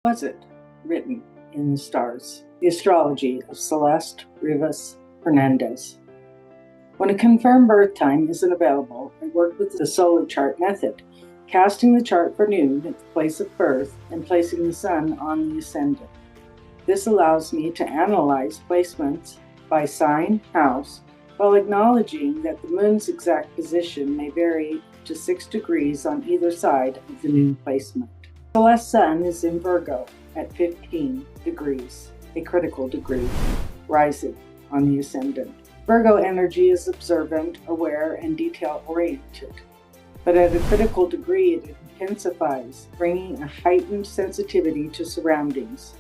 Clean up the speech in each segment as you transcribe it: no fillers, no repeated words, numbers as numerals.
Was it written in the stars? The Astrology of Celeste Rivas Hernandez. When a confirmed birth time isn't available, I work with the solar chart method, casting the chart for noon at the place of birth and placing the sun on the ascendant. This allows me to analyze placements by sign, house, while acknowledging that the moon's exact position may vary to 6 degrees on either side of the noon placement. Celeste's sun is in Virgo at 15 degrees, a critical degree, rising on the ascendant. Virgo energy is observant, aware, and detail-oriented, but at a critical degree it intensifies, bringing a heightened sensitivity to surroundings.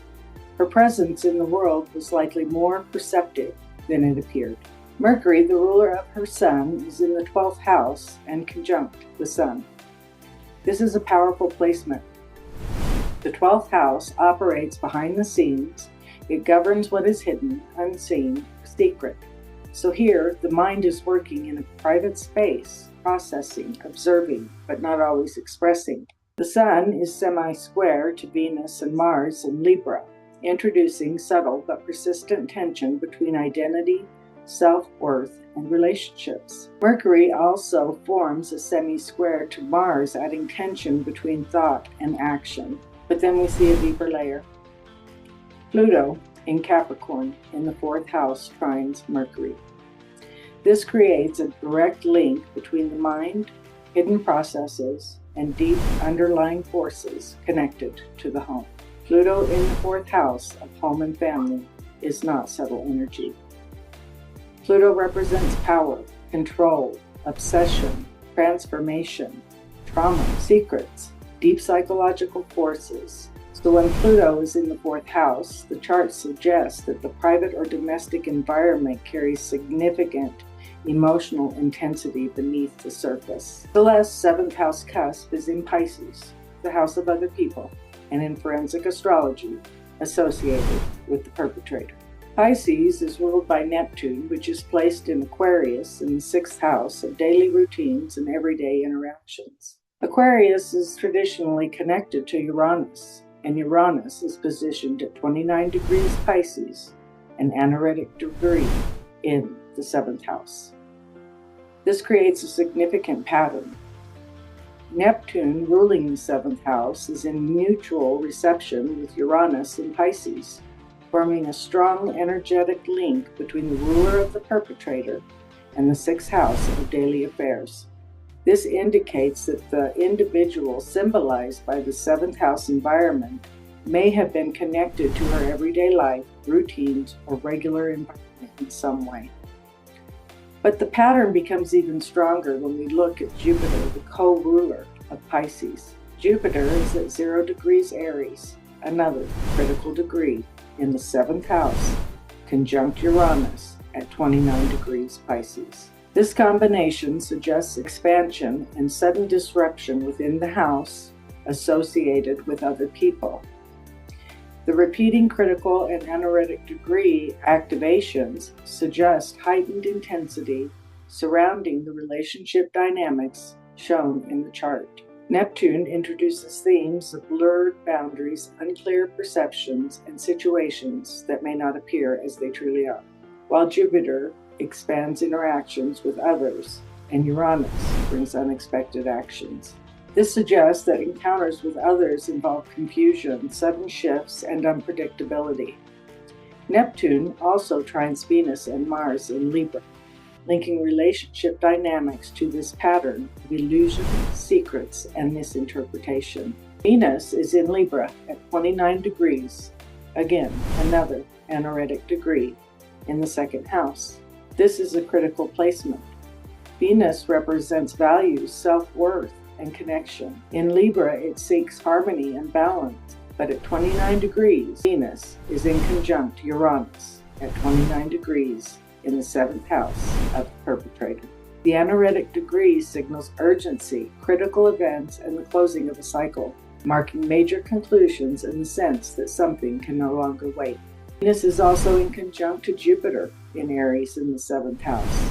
Her presence in the world was likely more perceptive than it appeared. Mercury, the ruler of her sun, is in the 12th house and conjunct the sun. This is a powerful placement. The 12th house operates behind the scenes. It governs what is hidden, unseen, secret. So here, the mind is working in a private space, processing, observing, but not always expressing. The sun is semi-square to Venus and Mars in Libra, introducing subtle but persistent tension between identity, self-worth, and relationships. Mercury also forms a semi-square to Mars, adding tension between thought and action. But then we see a deeper layer. Pluto in Capricorn in the 4th house trines Mercury. This creates a direct link between the mind, hidden processes, and deep underlying forces connected to the home. Pluto in the 4th house of home and family is not subtle energy. Pluto represents power, control, obsession, transformation, trauma, secrets, deep psychological forces. So when Pluto is in the 4th house, the chart suggests that the private or domestic environment carries significant emotional intensity beneath the surface. Celeste's 7th house cusp is in Pisces, the house of other people, and in forensic astrology, associated with the perpetrator. Pisces is ruled by Neptune, which is placed in Aquarius in the 6th house of daily routines and everyday interactions. Aquarius is traditionally connected to Uranus, and Uranus is positioned at 29 degrees Pisces, an anaretic degree in the 7th house. This creates a significant pattern. Neptune, ruling the 7th house, is in mutual reception with Uranus in Pisces, forming a strong energetic link between the ruler of the perpetrator and the 6th house of daily affairs. This indicates that the individual symbolized by the 7th house environment may have been connected to her everyday life, routines, or regular environment in some way. But the pattern becomes even stronger when we look at Jupiter, the co-ruler of Pisces. Jupiter is at 0 degrees Aries, another critical degree in the 7th house, conjunct Uranus at 29 degrees Pisces. This combination suggests expansion and sudden disruption within the house associated with other people. The repeating critical and anaretic degree activations suggest heightened intensity surrounding the relationship dynamics shown in the chart. Neptune introduces themes of blurred boundaries, unclear perceptions, and situations that may not appear as they truly are, while Jupiter expands interactions with others, and Uranus brings unexpected actions. This suggests that encounters with others involve confusion, sudden shifts, and unpredictability. Neptune also trines Venus and Mars in Libra, linking relationship dynamics to this pattern of illusion, secrets, and misinterpretation. Venus is in Libra at 29 degrees, again, another anaretic degree in the 2nd house. This is a critical placement. Venus represents values, self-worth, and connection. In Libra, it seeks harmony and balance, but at 29 degrees, Venus is in conjunct Uranus at 29 degrees in the 7th house of the perpetrator. The anaretic degree signals urgency, critical events, and the closing of a cycle, marking major conclusions in the sense that something can no longer wait. Venus is also in conjunct to Jupiter in Aries in the 7th house,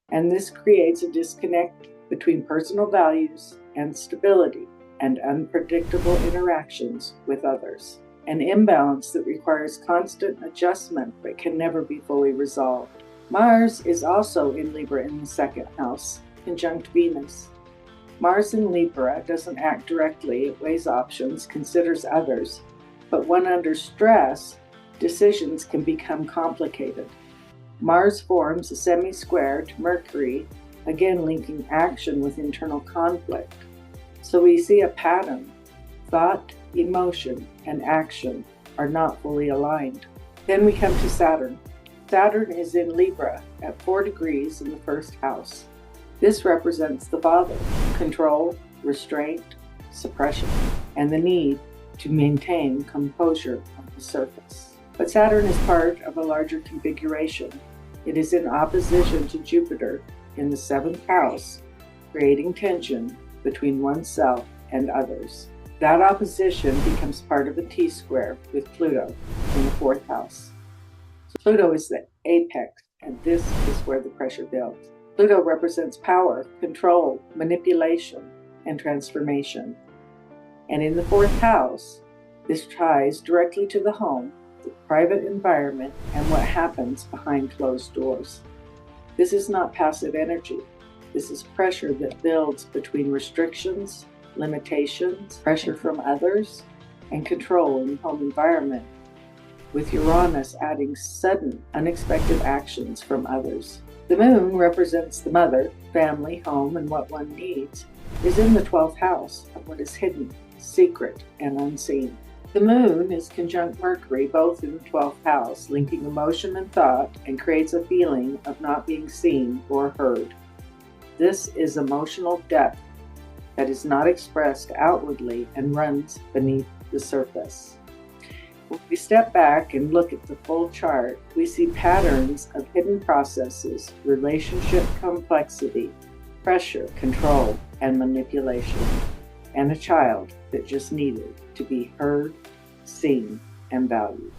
and this creates a disconnect between personal values and stability and unpredictable interactions with others. an imbalance that requires constant adjustment but can never be fully resolved. Mars is also in Libra in the second house, conjunct Venus. Mars in Libra doesn't act directly, it weighs options, considers others, but when under stress, decisions can become complicated. Mars forms a semi-square to Mercury, again linking action with internal conflict. So we see a pattern. Thought, emotion, and action are not fully aligned. Then we come to Saturn. Saturn is in Libra at 4 degrees in the first house. This represents the father, control, restraint, suppression, and the need to maintain composure on the surface. But Saturn is part of a larger configuration. It is in opposition to Jupiter in the 7th house, creating tension between oneself and others. That opposition becomes part of a T-square with Pluto in the 4th house. Pluto is the apex, and this is where the pressure builds. Pluto represents power, control, manipulation, and transformation. And in the 4th house, this ties directly to the home, the private environment, and what happens behind closed doors. This is not passive energy. This is pressure that builds between restrictions, limitations, pressure from others, and control in the home environment, with Uranus adding sudden, unexpected actions from others. The moon represents the mother, family, home, and what one needs, is in the 12th house of what is hidden, secret, and unseen. The moon is conjunct Mercury, both in the 12th house, linking emotion and thought, and creates a feeling of not being seen or heard. This is emotional depth that is not expressed outwardly and runs beneath the surface. When we step back and look at the full chart, we see patterns of hidden processes, relationship complexity, pressure, control, and manipulation, and a child that just needed to be heard, seen, and valued.